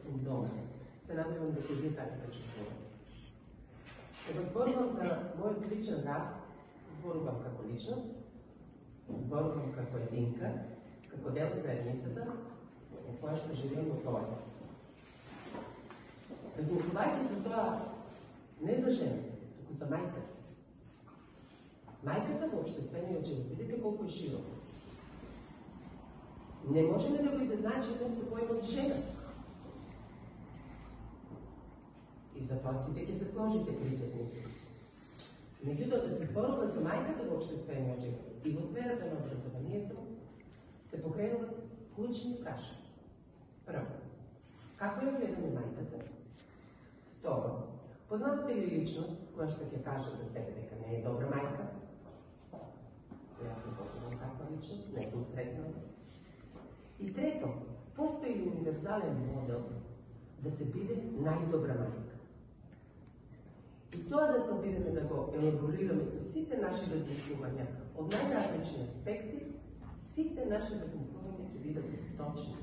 сум дома. Се надевам дека и вие така се чувствувате. Кога зборувам за мојот личен раст, зборувам како личност, зборувам како единка, како дел од заедницата, во која што живеем во тоа. Размислувајќи за тоа не за жена, туку за мајката. Мајката во општествениот живот, видите колку е широко. Не можеме да го изедначиме со поимот жена. И затоа сите ќе се сложите присутни. Меѓутоа, да се зборува за мајката во општествениот живот и во сферата на образованието, се покренуват клучни прашања. Прво, како ја гледаме мајката? Второ, познавате ли личност која што ќе каже за себе дека не е добра мајка? Јас не познавам каква личност, не сум сретнала. И трето, постои ли универзален модел да се биде најдобра мајка? И тоа да се обидеме да го елаборираме со сите наши размислувања од најразлични аспекти, сите наши размислувања ќе бидат точни.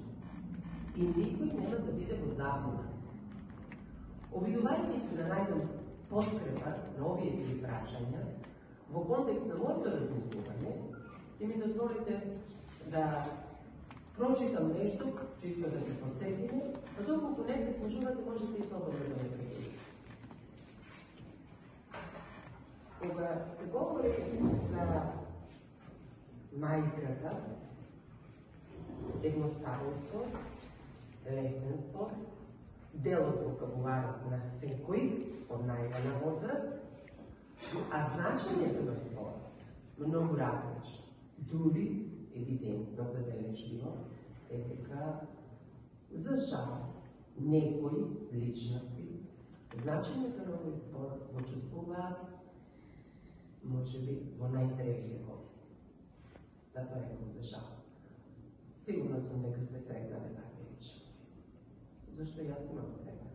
И никој нема да биде во заблуда. Обидувајќи се да најдам подкрепа на овие три прашања, во контекст на моето размислување, ќе ми дозволите да прочитам нешто, чисто да се подсетиме, а доколку не се сложувате, можете и слободно да ме прекинете. Кога се говори за мајката, едноставенство, лесен спор, дел од вокабуларот на секој од најрана возраст, а значењето на спорот многу различно. Дури евидентно забележливо е дека за жал некои личности значењето на овој спор го чувствуваат можеби во најзрелите години. Затоа рекам за жал. Сигурна сум дека сте сретнале такви личности. Зашто јас имам среќа.